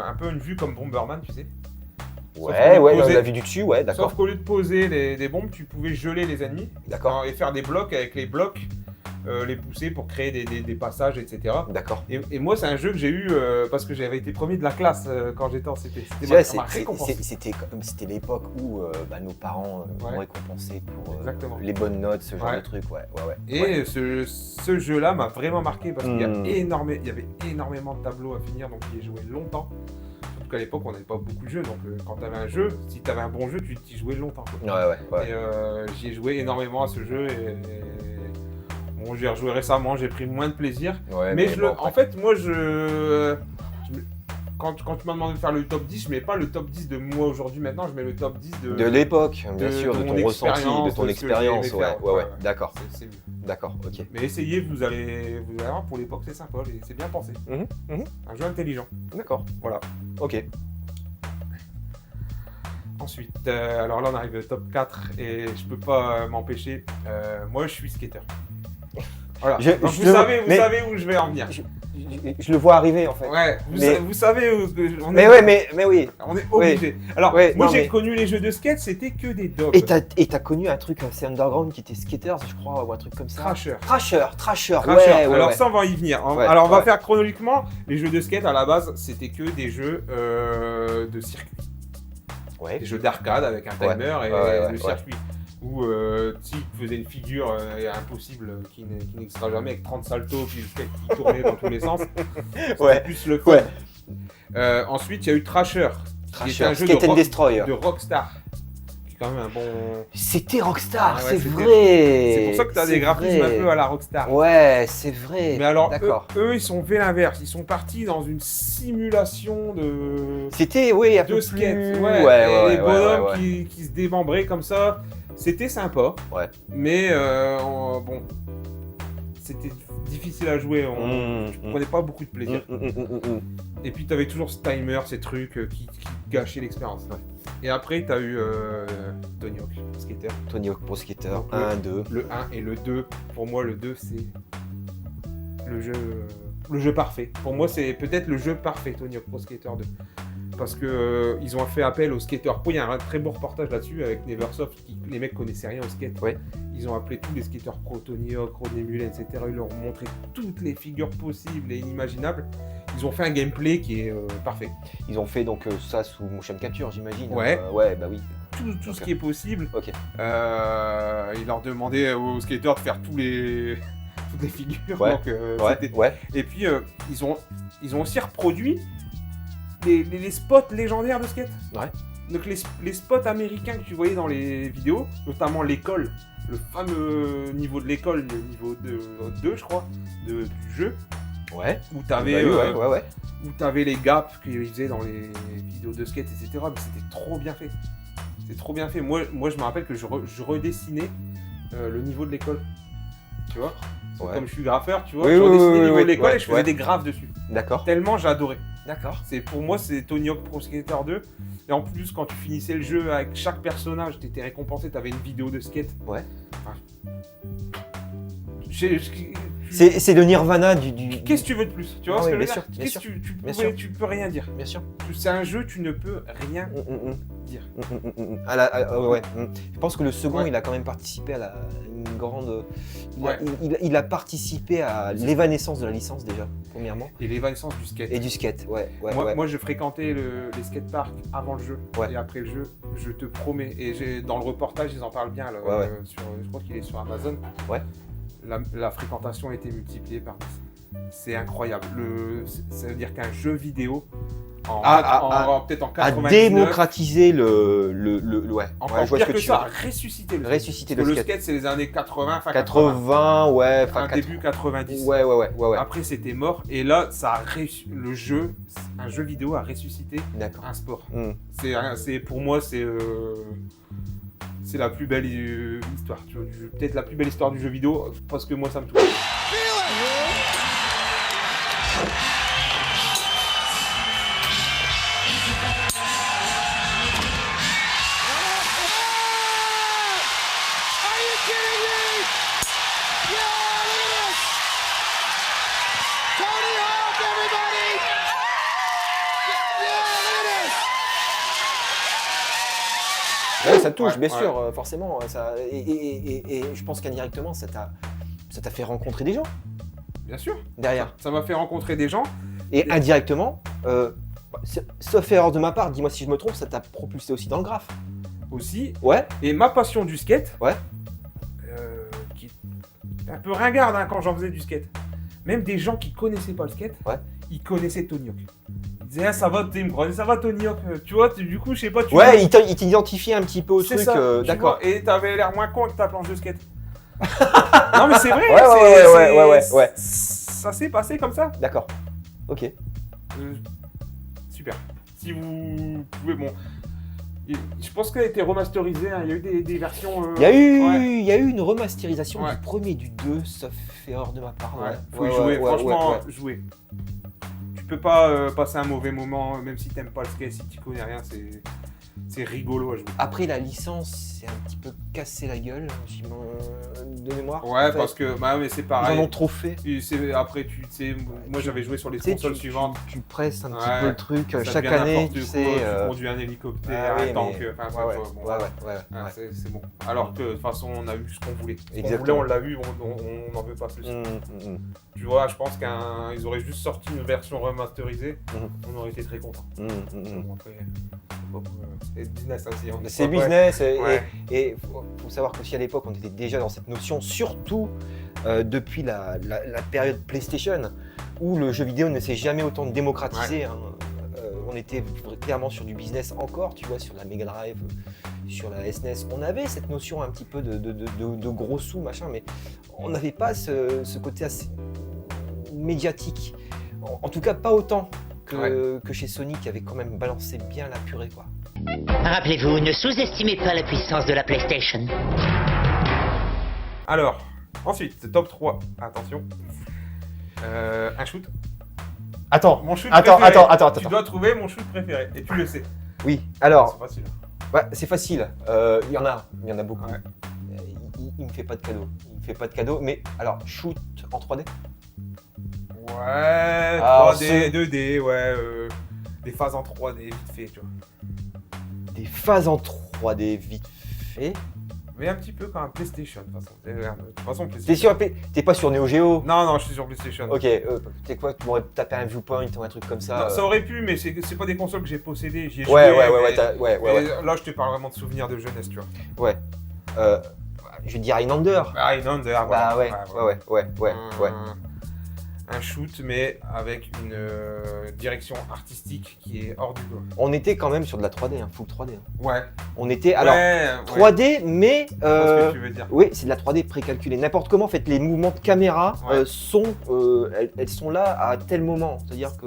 Un peu une vue comme Bomberman, tu sais. Ouais, Sauf ouais, poser- on l'a vu du dessus, ouais, d'accord. Sauf qu'au lieu de poser des bombes, tu pouvais geler les ennemis. D'accord. Et faire des blocs avec les blocs, les pousser pour créer des passages, etc. D'accord. Et moi, c'est un jeu que j'ai eu parce que j'avais été premier de la classe quand j'étais en CP. Ouais, Ça m'a récompensé. c'était l'époque où nos parents Ouais. ont récompensé pour Exactement. les bonnes notes, ce genre Ouais. de truc, ouais. Et Ouais. ce jeu-là m'a vraiment marqué parce qu'il y Hmm. il y avait énormément de tableaux à finir, donc j'y ai joué longtemps. Surtout qu'à l'époque, on n'avait pas beaucoup de jeux, donc quand tu avais un jeu, si tu avais un bon jeu, tu y jouais longtemps, quoi. Ouais. Et j'y ai joué énormément à ce jeu et bon, j'y ai rejoué récemment, j'ai pris moins de plaisir. Ouais, Mais bon, en fait, moi, quand tu m'as demandé de faire le top 10, je mets pas le top 10 de moi aujourd'hui maintenant, je mets le top 10 de l'époque, bien sûr, de mon ton ressenti, expérience, de ton de ce que expérience, j'ai aimé ouais, faire. ouais, Ouais. d'accord, C'est mieux. d'accord, ok. Mais essayez, vous allez voir, pour l'époque, c'est sympa, c'est bien pensé. Mhm. Un jeu intelligent. D'accord, Voilà. ok. Ensuite, alors là, on arrive au top 4 et je peux pas m'empêcher. Moi, je suis skater. Voilà. Donc, vous savez où je vais en venir. Je le vois arriver en fait. Ouais, vous savez où on Mais est. ouais, mais oui. On est obligé. Alors, Ouais, moi, non, j'ai mais- connu les jeux de skate, c'était que des dogs. Et t'as connu un truc assez underground qui était Skaters, je crois, ou un truc comme ça. Thrasher. Thrasher, Thrasher. ouais. Alors ça, on va y venir. Ouais, Alors on va ouais. faire chronologiquement. Les jeux de skate à la base, c'était que des jeux de circuit, Ouais. des jeux d'arcade avec un Ouais. timer et Ouais, le circuit. Où tu faisais une figure impossible qui n'existera jamais avec 30 saltos puis le skate qui tournait dans tous les sens. C'était Ouais. plus le fun. Ouais. Ensuite, il y a eu Thrasher, qui était un jeu Skate and Destroyer. de Rockstar. Qui est quand même un bon. C'était Rockstar, Ah ouais, c'est c'était- vrai. C'est pour ça que tu as des graphismes vrai. un peu à la Rockstar. Ouais, c'est vrai. Mais alors, D'accord. eux, ils sont fait l'inverse. Ils sont partis dans une simulation de C'était, oui, un peu de plus... skate. Ouais, et les bonhommes ouais. qui se démembraient comme ça. C'était sympa. Ouais. Mais bon, c'était difficile à jouer. Je prenais pas beaucoup de plaisir. Et puis, tu avais toujours ce timer, ces trucs qui gâchaient l'expérience. Et après, tu as eu Tony Hawk, Skater. Tony Hawk Pro Skater, Donc, 1, 2. Le 1 et le 2. Pour moi, le 2, c'est le jeu parfait. Pour moi, c'est peut-être le jeu parfait, Tony Hawk Pro Skater 2. Parce que ils ont fait appel aux skateurs pro. Il y a un très beau reportage là-dessus avec Neversoft. Les mecs connaissaient rien au skate. Ouais. Ils ont appelé tous les skateurs pro, Tony Hawk, Rodney Mullen, etc. Ils leur ont montré toutes les figures possibles et inimaginables. ils ont fait un gameplay qui est parfait. Ils ont fait donc ça sous motion capture, j'imagine. Ouais. Ouais, bah oui. Tout ce qui est possible. Ok. Ils leur demandaient aux skateurs de faire toutes les figures. Ouais. Donc, c'était- Ouais. Et puis ils ont aussi reproduit les spots légendaires de skate. Ouais. Donc les spots américains que tu voyais dans les vidéos, notamment l'école, le fameux niveau de l'école, le niveau 2 je crois, du jeu, Ouais. où t'avais ouais. où t'avais les gaps qu'ils faisaient dans les vidéos de skate, etc. Mais c'était trop bien fait. C'était trop bien fait. Moi je me rappelle que je redessinais le niveau de l'école. Tu vois. Ouais. Comme je suis graffeur, tu vois, Oui, je redessinais le niveau oui, de l'école ouais, et je faisais ouais. des graphes dessus. D'accord. Tellement j'adorais. D'accord. Pour moi, c'est Tony Hawk Pro Skater 2. Et en plus, quand tu finissais le jeu avec chaque personnage, tu étais récompensé, tu avais une vidéo de skate. Ouais. Enfin, C'est le Nirvana du. Qu'est-ce que tu veux de plus? Tu vois Ah ce oui, que je veux bien dire? sûr, bien Qu'est-ce que sûr. tu Bien sûr. peux rien dire. Bien sûr. C'est un jeu, tu ne peux rien dire. Ouais. Je pense que le second, Ouais. il a quand même participé à une grande. Ouais. Il a participé à l'évanescence de la licence déjà, premièrement. Et l'évanescence du skate. Et du skate, ouais. Moi, je fréquentais les skateparks avant le jeu. Ouais. Et après le jeu, je te promets. Et dans le reportage, ils en parlent bien. Là, Ouais. je crois qu'il est sur Amazon. Ouais. La fréquentation a été multipliée par 10. C'est incroyable. Ça veut dire qu'un jeu vidéo, peut-être en à 99, démocratiser le ouais. encore Ouais, je vois pire ce que tu ça, veux à dire. ressusciter le Ressusciter skate. le Parce que skate. c'est les années 80, fin 80, ouais. Enfin, début 90. Ouais. Après, c'était mort. Et là, le jeu, un jeu vidéo a ressuscité D'accord. un sport. Hmm. Pour moi, c'est la plus belle histoire. Peut-être la plus belle histoire du jeu vidéo, parce que moi, ça me touche. Ouais, ça touche, Ouais, bien ouais. sûr, forcément. Ça, et je pense qu'indirectement, ça t'a fait rencontrer des gens Bien sûr. derrière. Ça m'a fait rencontrer des gens. Et indirectement, sauf erreur de ma part, dis-moi si je me trompe, ça t'a propulsé aussi dans le graphe. Aussi. Ouais. Et ma passion du skate, Ouais. qui est un peu ringarde quand j'en faisais du skate. Même des gens qui connaissaient pas le skate, Ouais. ils connaissaient Tony Hawk. Ils disaient, ah, ça va, ils me croyaient, ça va Tony Hawk. Tu vois, du coup, je sais pas, Ouais, il t'identifiait un petit peu au c'est truc, ça, tu d'accord. vois, et t'avais l'air moins con avec ta planche de skate. Non, mais c'est vrai, Ouais. Ça s'est passé comme ça. D'accord. Ok. Super. Si vous pouvez, bon. Je pense qu'elle a été remasterisée, hein. Il y a eu des versions. Il y a eu ouais. une remasterisation Ouais. du premier et du 2, sauf erreur de ma part. Ouais, Ouais. faut y jouer, franchement, jouer. Tu peux pas passer un mauvais moment, même si t'aimes pas le skate, si tu connais rien, c'est rigolo à jouer. Après, la licence, c'est un petit peu cassé la gueule, de mémoire. Ouais, En fait, parce que mais c'est ils pareil. en ont trop fait. Après, tu sais, moi j'avais joué sur les Tu sais, consoles suivantes. Tu presses un petit Ouais. peu le truc Ça chaque devient année, n'importe tu quoi, sais. tu conduis un hélicoptère, ah oui, un tank, mais- enfin, ouais, bon, ouais. c'est bon. Alors que de toute façon, on a eu ce qu'on voulait. Ce qu'on Exactement. voulait, on l'a eu, on n'en veut pas plus. Mm. Tu vois, je pense qu'ils auraient juste sorti une version remasterisée, on aurait été très contents. Bon, après, c'est business aussi. Hein. C'est Ouais. business Ouais. et faut savoir qu'aussi à l'époque on était déjà dans cette notion, surtout depuis la période PlayStation où le jeu vidéo ne s'est jamais autant démocratisé. Hein. On était clairement sur du business encore, tu vois, sur la Mega Drive, sur la SNES. On avait cette notion un petit peu de gros sous, machin, mais on n'avait pas ce côté assez médiatique. En tout cas, pas autant que chez Sony qui avait quand même balancé bien la purée, quoi. Rappelez-vous, ne sous-estimez pas la puissance de la PlayStation. Alors, ensuite, top 3. Attention. Un shoot. Attends, Mon shoot attends. préféré. Tu dois trouver mon shoot préféré. Et tu le sais. Oui, alors, C'est facile. ouais, c'est facile. Il y en a beaucoup. Ouais. Il me fait pas de cadeau. Il me fait pas de cadeau, mais alors, shoot en 3D. Ouais, Alors, 3D, 2D, ouais. Des phases en 3D, vite fait, tu vois. Des phases en 3D vite fait. Mais un petit peu quand même PlayStation, de toute façon. T'es pas sur Neo Geo? Non, je suis sur PlayStation. Ok, t'es quoi? Tu m'aurais tapé un Viewpoint ou un truc comme ça? Non, ça aurait pu, mais c'est pas des consoles que j'ai possédées. J'y ai Ouais, joué. ouais. Là, je te parle vraiment de souvenirs de jeunesse, tu vois. Ouais. Je vais dire Highlander. Highlander, Bah ouais. Un shoot, mais avec une direction artistique qui est hors du commun. On était quand même sur de la 3D, full 3D. Ouais. On était, alors, ouais. 3D, mais... Je vois ce que tu veux dire. Oui, c'est de la 3D précalculée. N'importe comment, en fait, les mouvements de caméra elles sont là à tel moment. C'est-à-dire que...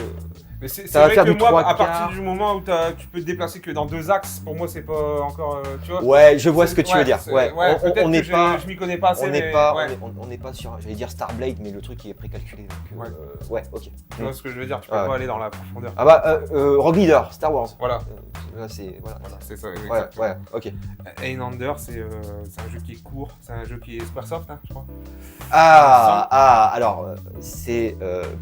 Mais c'est ça va vrai faire que du moi, 3 à quarts. partir du moment où tu peux te déplacer que dans 2 axes, pour moi, c'est pas encore, tu vois. Ouais, je vois ce que tu veux dire. Ouais, peut-être on n'est que pas... je m'y connais pas assez, On n'est mais pas, ouais. on n'est pas sur, j'allais dire Starblade, mais le truc il est précalculé. Donc, ouais, ok. Tu vois ce que je veux dire, tu peux pas aller dans la profondeur. Ah bah, Rogue Leader, Star Wars. Voilà. Là, c'est voilà. C'est ça, Ouais, ok. Highlander, c'est un jeu qui est court, c'est un jeu qui est Squaresoft, hein, je crois. Alors, c'est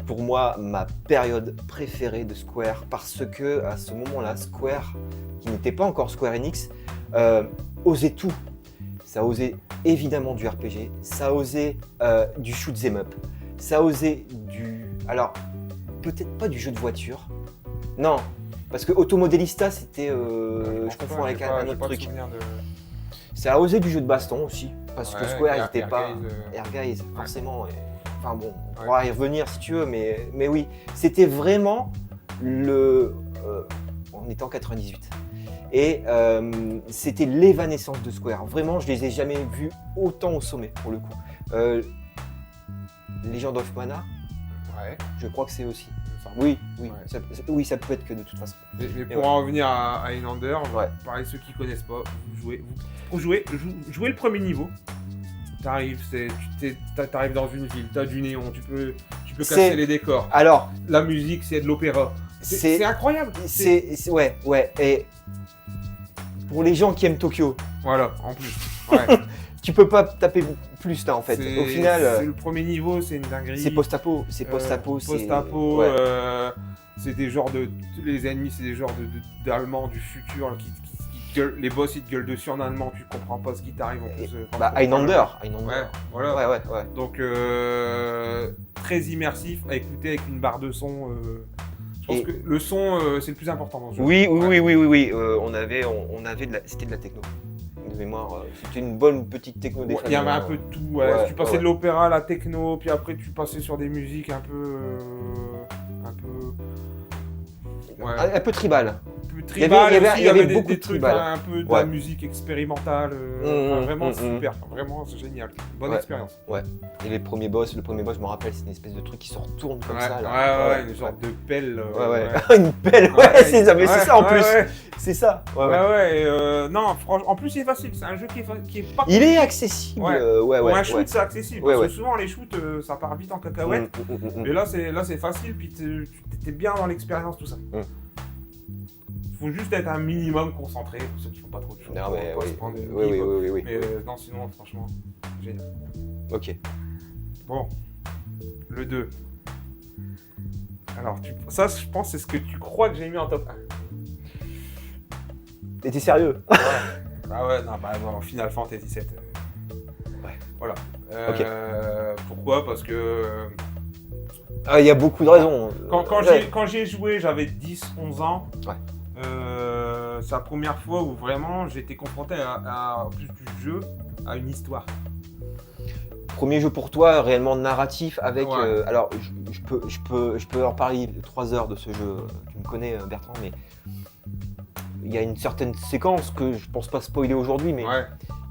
pour moi ma période préférée de Square parce que à ce moment-là, Square, qui n'était pas encore Square Enix, osait tout. Ça osait évidemment du RPG, ça osait du shoot 'em up, ça osait du... Alors, peut-être pas du jeu de voiture. Non, parce que Automodelista, c'était... je confonds avec un autre truc. Ça a osé du jeu de baston aussi, parce que Square n'était pas... Airguys, forcément. Enfin bon, on pourra y revenir si tu veux, mais oui. C'était vraiment le... on était en 98. Et c'était l'évanescence de Square. Vraiment, je les ai jamais vus autant au sommet, pour le coup. Legend of Mana, je crois que c'est aussi. Oui, ça peut être que de toute façon. Mais pour en revenir à Highlander, pareil, ceux qui connaissent pas, vous jouez le premier niveau. T'arrives dans une ville, t'as du néon, tu peux casser les décors. Alors, la musique, c'est de l'opéra. C'est incroyable. Ouais. Et pour les gens qui aiment Tokyo. Voilà, en plus. Ouais. Tu peux pas taper plus là en fait. Au final, c'est le premier niveau, c'est une dinguerie. C'est post-apo, c'est des genres de les ennemis, c'est des genres d'Allemands du futur là, qui gueulent, les boss ils te gueulent dessus en allemand, tu comprends pas ce qui t'arrive en plus. Highlander. Ouais, voilà. Ouais. Donc très immersif à écouter avec une barre de son. Je pense que le son c'est le plus important dans ce jeu. Oui. On avait c'était de la techno. De mémoire, c'était une bonne petite techno des il y avait un peu de tout, tu passais de l'opéra à la techno, puis après tu passais sur des musiques un peu tribal. Il y avait beaucoup des trucs un peu de la musique expérimentale, vraiment super, vraiment c'est génial, bonne expérience. Ouais. Et le premier boss, je me rappelle, c'est une espèce de truc qui se retourne comme ça. Une sorte de pelle. Une pelle, c'est ça, mais c'est ça en plus. C'est ça. Non, en plus c'est facile, c'est un jeu qui est pas. Il est accessible. Pour un shoot c'est accessible, parce que souvent les shoots ça part vite en cacahuète. Mais là c'est facile, puis t'es bien dans l'expérience, tout ça. Faut juste être un minimum concentré pour ceux qui font pas trop de choses. Non, mais oui. Mais non, sinon, franchement, génial. Ok. Bon, le 2. Alors, ça, je pense, c'est ce que tu crois que j'ai mis en top 1. T'es sérieux? Non, Final Fantasy VII. Voilà. Ok. Pourquoi? Parce que... il y a beaucoup de raisons. Quand j'ai joué, j'avais 10-11 ans. Ouais. C'est la première fois où vraiment j'ai été confronté en plus du jeu, à une histoire. Premier jeu pour toi, réellement narratif avec... alors, je peux en parler 3 heures de ce jeu. Tu me connais, Bertrand, mais il y a une certaine séquence que je pense pas spoiler aujourd'hui, mais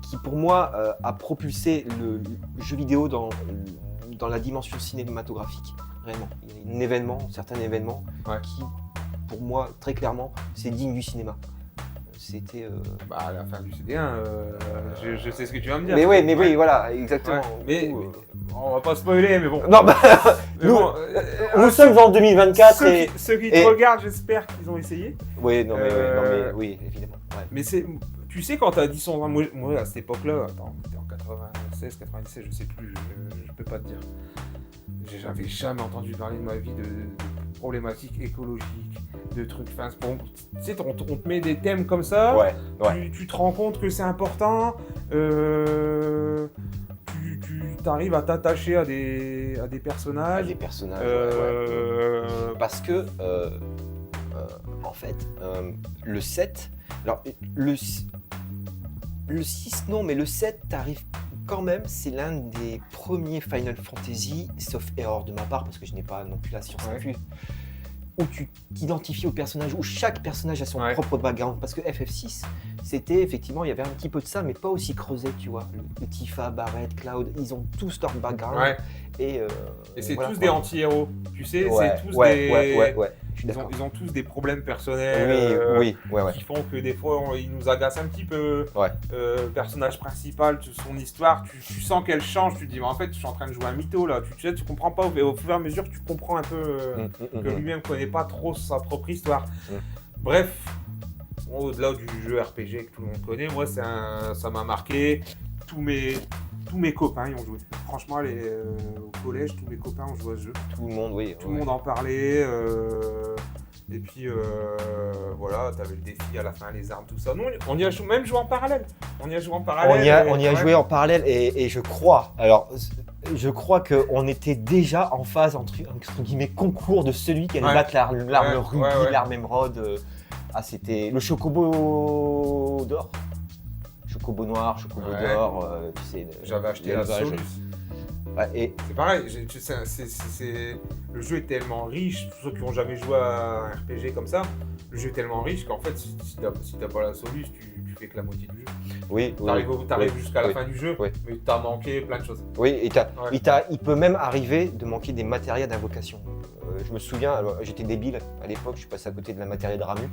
qui pour moi a propulsé le jeu vidéo dans la dimension cinématographique. Vraiment, il y a certains événements qui, pour moi, très clairement, c'est digne du cinéma. C'était... à la fin du CD1, je sais ce que tu vas me dire. Mais oui, voilà, exactement. Mais on va pas spoiler, mais bon. Non, nous sommes en 2024 ceux qui te regardent, j'espère qu'ils ont essayé. Oui, oui, évidemment. Ouais. Mais tu sais, quand t'as 10 ans, moi à cette époque-là, attends, on était en 96, 97, je sais plus, je peux pas te dire. J'avais jamais entendu parler de ma vie de problématiques écologiques, de trucs. Enfin, tu sais, on te met des thèmes comme ça, tu te rends compte que c'est important, tu arrives à t'attacher à des personnages. Parce que, en fait, le 7, alors le 6 non, mais le 7 t'arrives quand même, c'est l'un des premiers Final Fantasy, sauf erreur de ma part, parce que je n'ai pas non plus la science infuse, où tu t'identifies au personnage, où chaque personnage a son propre background. Parce que FF6, c'était effectivement, il y avait un petit peu de ça, mais pas aussi creusé, tu vois. Le Tifa, Barrett, Cloud, ils ont tous leur background. Ouais. Et c'est voilà, tous des anti-héros, tu sais, ouais, c'est tous ouais. Ils ont tous des problèmes personnels oui, qui font que des fois ils nous agacent un petit peu. Personnage principal, son histoire, tu sens qu'elle change, tu te dis mais en fait je suis en train de jouer un mytho là, tu comprends pas, au fur et à mesure tu comprends un peu que lui-même connaît pas trop sa propre histoire. Bref, au-delà du jeu RPG que tout le monde connaît, moi ça m'a marqué, tous mes copains y ont joué. Franchement, au collège, tous mes copains ont joué à ce jeu. Tout le monde, oui. Tout le monde en parlait. Et puis, voilà, t'avais le défi à la fin, les armes, tout ça. Nous, on y a même joué en parallèle. On y a joué en joué en parallèle et je crois qu'on était déjà en phase entre guillemets concours de celui qui allait battre l'arme rubis, l'arme émeraude. C'était le chocobo d'or. Chocobo noir, chocobo d'or, tu sais. J'avais acheté la Solus. Et c'est pareil, le jeu est tellement riche, tous ceux qui n'ont jamais joué à un RPG comme ça, le jeu est tellement riche qu'en fait, si t'as pas la Solus, tu fais que la moitié du jeu. Oui. T'arrives jusqu'à la fin du jeu, mais t'as manqué plein de choses. Oui, et il peut même arriver de manquer des matériels d'invocation. Je me souviens, alors, j'étais débile à l'époque, je suis passé à côté de la matériel de Ramu.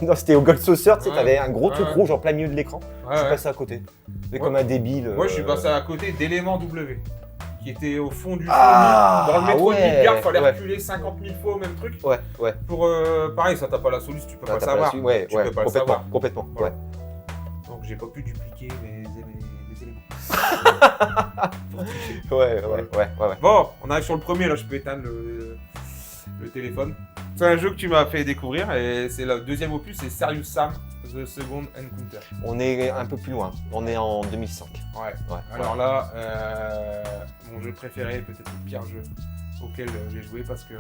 Non, c'était au Gold Saucer, tu sais, t'avais un gros truc rouge en plein milieu de l'écran. Je suis passé à côté. Mais comme un débile. Moi, je suis passé à côté d'éléments W, qui était au fond du jeu. Dans le métro de Midgard, il fallait reculer 50 000 fois au même truc. Pour, pareil, ça t'as pas la Soluce, tu peux pas savoir. Tu peux pas le savoir. Complètement. Voilà. Donc, j'ai pas pu dupliquer mes éléments. Ouais. Bon, on arrive sur le premier, là, je peux éteindre le téléphone. C'est un jeu que tu m'as fait découvrir et c'est le deuxième opus, c'est Serious Sam, The Second Encounter. On est un peu plus loin, on est en 2005. Alors là, mon jeu préféré, peut-être le pire jeu auquel j'ai joué parce que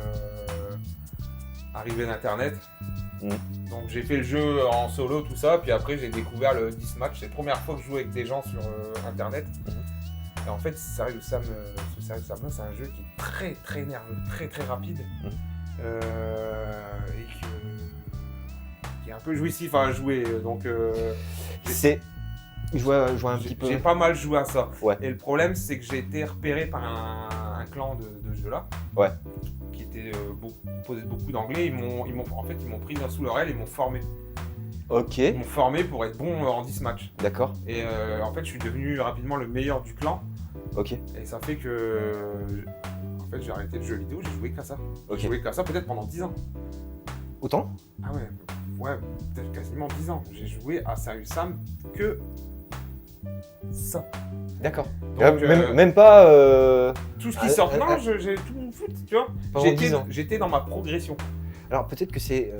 arrivé d'internet. Donc j'ai fait le jeu en solo, tout ça, puis après j'ai découvert le Deathmatch. C'est la première fois que je jouais avec des gens sur internet. Et en fait, Serious Sam, ce Serious Sam là, c'est un jeu qui est très très nerveux, très très rapide. Et qui est un peu jouissif à jouer, donc je vois un petit peu. J'ai pas mal joué à ça. Et le problème, c'est que j'ai été repéré par un clan de ce jeu-là, qui était composé de beaucoup d'anglais. Ils m'ont pris sous leur aile, ils m'ont formé. Ils m'ont formé pour être bon en Deathmatch. D'accord. Et en fait, je suis devenu rapidement le meilleur du clan. Et ça fait que en fait, j'ai arrêté le jeu vidéo, j'ai joué qu'à ça. J'ai joué qu'à ça peut-être pendant 10 ans. Autant ? Ah ouais, peut-être quasiment 10 ans. J'ai joué à Serious Sam que ça. D'accord. Même pas... Tout ce qui sort, non, j'ai tout mon foot, tu vois. J'étais dans ma progression. Alors peut-être que c'est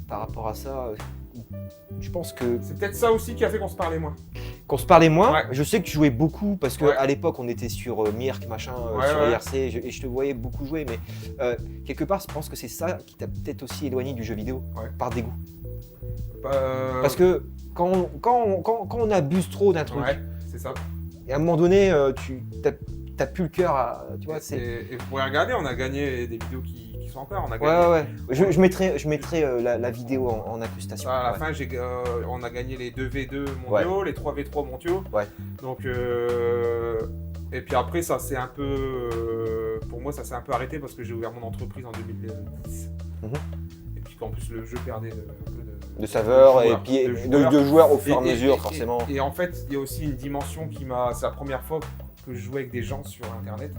par rapport à ça, je pense que... C'est peut-être ça aussi qui a fait qu'on se parlait moins. Qu'on se parlait moins. Je sais que tu jouais beaucoup parce qu'à l'époque on était sur Mirk machin, sur IRC et je te voyais beaucoup jouer, mais quelque part je pense que c'est ça qui t'a peut-être aussi éloigné du jeu vidéo par dégoût. Parce que quand on abuse trop d'un truc, c'est ça. Et à un moment donné t'as plus le cœur à... Tu vois, et vous pouvez regarder, on a gagné des vidéos qui sont encore. On a gagné... Je mettrai la vidéo en incrustation. À la fin, on a gagné les 2 V2 mondiaux, les 3 V3 mondiaux. Donc, et puis après, ça c'est un peu... pour moi, ça s'est un peu arrêté parce que j'ai ouvert mon entreprise en 2010. Et puis qu'en plus, le jeu perdait un peu de saveur et puis de joueurs au fur et à mesure, forcément. Et en fait, il y a aussi une dimension qui m'a... C'est la première fois que je jouais avec des gens sur Internet.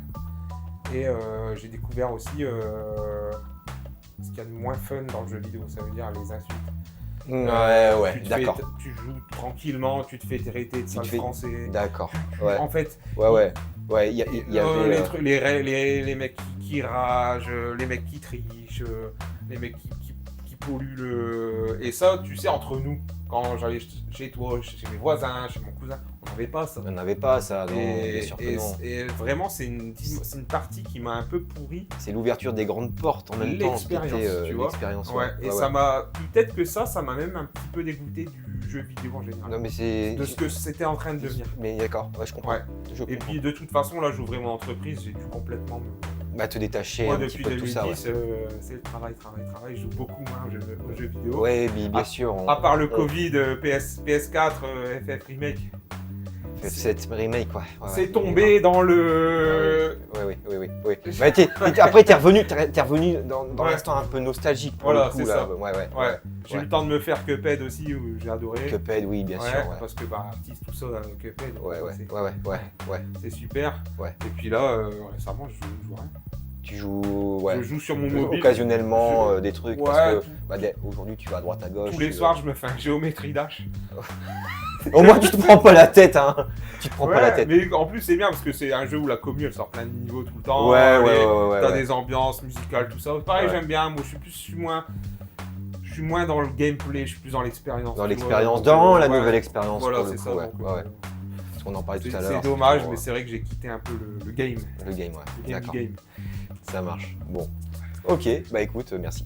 Et j'ai découvert aussi ce qu'il y a de moins fun dans le jeu vidéo, ça veut dire les insultes. D'accord. Tu joues tranquillement, tu te fais traiter de sale français. D'accord. En fait. Il y avait les mecs qui ragent, les mecs qui trichent, les mecs qui pollue le... Et ça, tu sais, entre nous, quand j'allais chez toi, chez mes voisins, chez mon cousin, on n'avait pas ça. On n'avait pas ça, non, bien sûr que non. Et vraiment, c'est une partie qui m'a un peu pourri. C'est l'ouverture des grandes portes en même temps. L'expérience, tu vois. L'expérience, Ouais, et ça m'a... Peut-être que ça m'a même un petit peu dégoûté du jeu vidéo en général. Non, mais c'est... De ce que c'était en train de devenir. Mais d'accord, ouais, je comprends. Ouais. Je Et comprends. puis de toute façon, là, j'ouvrais mon entreprise, j'ai dû complètement te détacher Moi, un petit depuis peu de tout 2010, ça. Ouais, c'est le travail. Je joue beaucoup moins aux jeux vidéo. ouais bien Ah, sûr. À part le Covid, PS4, FF Remake, Cette remake, ouais. c'est tombé dans le... Oui. Bah, après, t'es revenu dans Ouais. l'instant un peu nostalgique pour Voilà, le coup. c'est Là. ça. Ouais. J'ai eu le temps de me faire Cuphead aussi, où j'ai adoré. Cuphead, oui, bien sûr. Ouais. Parce que artiste, tout ça, Cuphead, Ouais. c'est super. Ouais. Et puis là, récemment, je joue rien. Tu joues, ouais. Je joue sur mon mobile. Occasionnellement des trucs. Ouais, parce que aujourd'hui, tu vas à droite à gauche. Tous les soirs, je me fais un géométrie dash. Au moins, tu te prends pas la tête, hein. Tu te prends pas la tête. Mais en plus, c'est bien parce que c'est un jeu où la commu elle sort plein de niveaux tout le temps. Ouais. T'as des ambiances musicales, tout ça. Pareil, Ouais. j'aime bien. Moi, je suis moins dans le gameplay, je suis plus dans l'expérience. Dans tu l'expérience, vois. dans la Ouais. nouvelle expérience. Voilà, pour le c'est coup, ça. ouais. Donc, Parce qu'on en parlait tout à l'heure. c'est dommage, effectivement, mais c'est vrai que j'ai quitté un peu le game. Le game, Le ouais. game D'accord. du game. Ça marche. Bon. Ok, bah écoute, merci.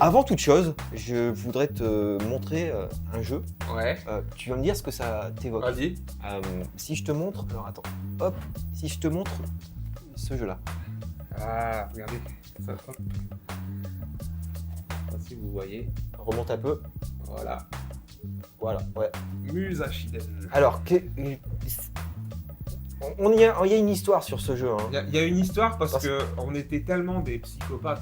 Avant toute chose, je voudrais te montrer un jeu. Ouais. Tu vas me dire ce que ça t'évoque. Vas-y. Si je te montre, alors attends, hop, si je te montre ce jeu-là. Ah, regardez. Ça, hop. Je sais pas si vous voyez. Remonte un peu. Voilà, ouais. Musashiden. Alors, il y a une histoire sur ce jeu. Hein. Il y a une histoire parce que on était tellement des psychopathes,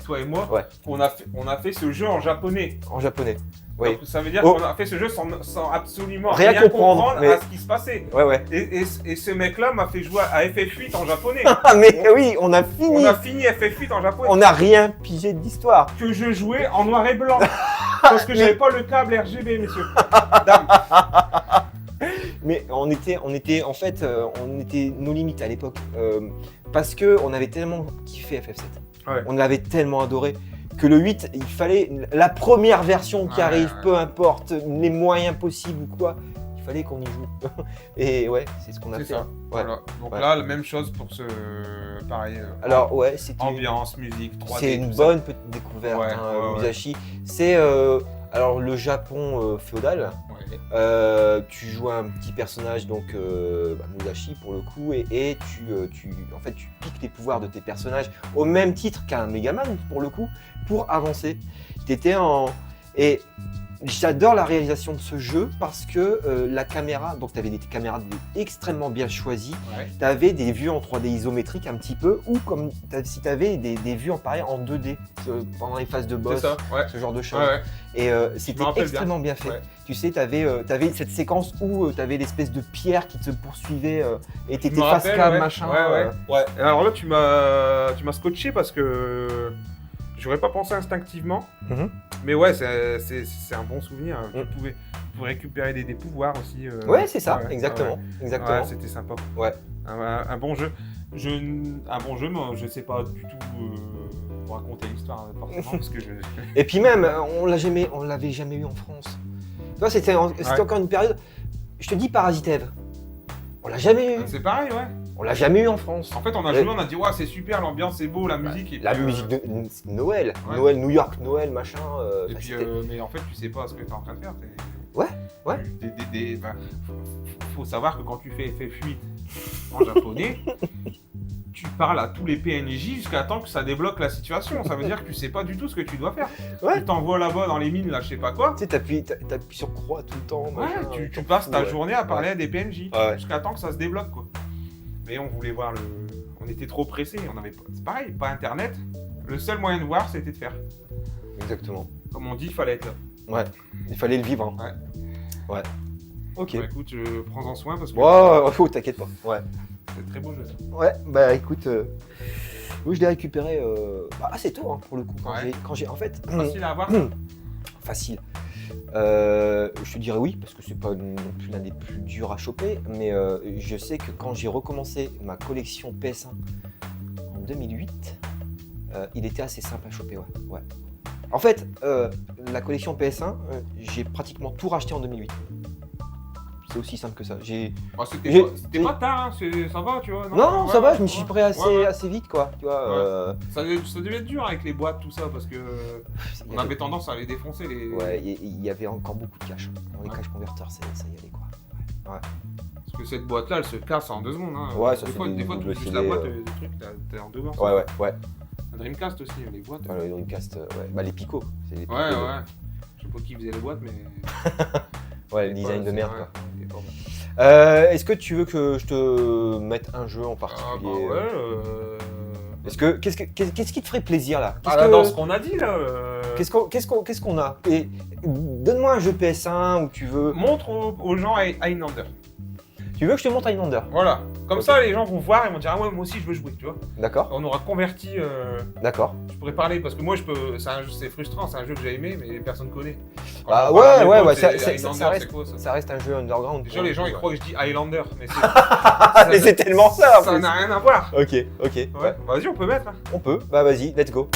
toi et moi, Ouais. qu'on a fait ce jeu en japonais. En japonais. Oui. Donc, ça veut dire Oh. qu'on a fait ce jeu sans absolument Rien rien comprendre, comprendre mais- à ce qui se passait. Ouais. Et ce mec-là m'a fait jouer à FF8 en japonais. Ah mais oui, on a fini. On a fini FF8 en japonais. On n'a rien pigé de l'histoire. Que je jouais en noir et blanc. Parce que j'avais pas le câble RGB, messieurs. Dames. Mais on était nos limites à l'époque. Parce que on avait tellement kiffé FF7. Ouais. On l'avait tellement adoré que le 8, il fallait la première version qui Ouais, arrive, ouais. peu importe les moyens possibles ou quoi, il fallait qu'on y joue. Et ouais, c'est ce qu'on a C'est fait. ça. Ouais. Voilà. Donc Ouais. là, la même chose pour ce pareil. Alors ouais, c'était Ambiance, musique, 3D. c'est une tout ça. bonne petite découverte, Ouais, hein, ouais, ouais. Musashi. C'est alors le Japon féodal. Ouais. Tu joues un petit personnage, donc Musashi pour le coup, et tu piques les pouvoirs de tes personnages au même titre qu'un Megaman pour le coup, pour avancer. Et j'adore la réalisation de ce jeu parce que la caméra, donc tu avais des caméras extrêmement bien choisies, Ouais. tu avais des vues en 3D isométriques un petit peu, ou comme si tu avais des vues en pareil en 2D pendant les phases de C'est boss, ça. Ouais. ce genre de choses. Ouais. Et me c'était rappelle extrêmement bien fait. Ouais. Tu sais, tu avais cette séquence où tu avais l'espèce de pierre qui te poursuivait et tu Je étais me face rappelle, cam, ouais. machin. Ouais. Et alors là, tu m'as scotché parce que j'aurais pas pensé instinctivement. Mhm. Mais ouais, c'est un bon souvenir. Mm. Tu pouvais récupérer des pouvoirs aussi. Ouais, c'est ça, ouais, exactement. Ouais, Exactement. Ouais, c'était sympa. Ouais. Un bon jeu. Un bon jeu, moi, je sais pas du tout raconter l'histoire forcément parce que je. Et puis même, on l'avait jamais eu en France. Tu vois, c'était Ouais. encore une période. Je te dis Parasite Eve. On l'a jamais eu. C'est pareil, ouais. On l'a jamais eu en France. En fait, on a Ouais. joué, on a dit, ouais, c'est super, l'ambiance c'est beau, la musique. Et La puis, musique de Noël, ouais. Noël, New York, Noël, machin. Et enfin, puis, c'était- mais en fait, tu sais pas ce que t'es en train de faire. Ouais. Faut savoir que quand tu fais FF8 en japonais, tu parles à tous les PNJ jusqu'à temps que ça débloque la situation. Ça veut dire que tu sais pas du tout ce que tu dois faire. Ouais. Tu t'envoies là-bas dans les mines, là, je sais pas quoi. Tu sais, t'appuies sur croix tout le temps. machin, Ouais, tu t'en passes fous, ta ouais. journée à parler à des PNJ Ouais. jusqu'à temps que ça se débloque, quoi. Mais on voulait voir on était trop pressés. C'est pareil, pas internet. Le seul moyen de voir, c'était de faire. Exactement. Comme on dit, il fallait être là. Ouais. Il fallait le vivre. Hein. Ouais. Ok. Bah, écoute, prends-en soin parce que Oh, t'inquiète pas. Ouais. c'est un très beau jeu. Ça. Ouais, bah écoute, oui, je l'ai récupéré assez tôt hein, pour le coup. Ouais. Quand j'ai en fait Facile à avoir. facile. Je te dirais oui parce que c'est pas non plus l'un des plus durs à choper, mais je sais que quand j'ai recommencé ma collection PS1 en 2008, il était assez simple à choper, ouais. En fait, la collection PS1, j'ai pratiquement tout racheté en 2008. C'est aussi simple que ça. Bah, c'était pas tard, hein, ça va, tu vois. Non, ouais, ça va, ouais, je me suis ouais. prêt assez, Ouais, ouais. assez vite, quoi. Tu vois, Ça devait être dur avec les boîtes, tout ça, parce que il y on avait tendance à les défoncer. Ouais, il y avait encore beaucoup de cash. Dans les cash converters, ça y allait, quoi. Ouais. Parce que cette boîte-là, elle se casse en 2 secondes. Hein. Ouais, ça des fait fois, des tu doubles juste filets, la boîte, des trucs, t'es en 2 morceaux. Ouais. Un Dreamcast aussi, les boîtes. Ouais, le Dreamcast, ouais. Bah, les Pico. C'est les Pico, Ouais. Je sais pas qui faisait les boîtes, mais. Ouais, le design de merde, ouais, quoi. c'était pas mal. Est-ce que tu veux que je te mette un jeu en Ah, particulier bah ouais. Qu'est-ce qui te ferait plaisir là? Dans ce qu'on a dit là. Qu'est-ce qu'on a? Et donne-moi un jeu PS1 où tu veux. Montre aux gens Highlander. Tu veux que je te montre Highlander? Voilà. Comme Ok. ça, les gens vont voir et vont dire ah ouais, moi aussi je veux jouer, tu vois. D'accord. On aura converti. D'accord. Je pourrais parler parce que moi c'est frustrant, c'est un jeu que j'ai aimé mais personne connaît. Quand Bah on parle à mes ouais, potes, ça Highlander, reste, c'est quoi, ça ça reste un jeu underground. Déjà les gens ils croient que je dis Highlander, mais Mais c'est tellement ça en ça plus. n'a rien à voir. Ok. Ouais. Vas-y, on peut mettre. Hein. On peut. Bah vas-y, let's go.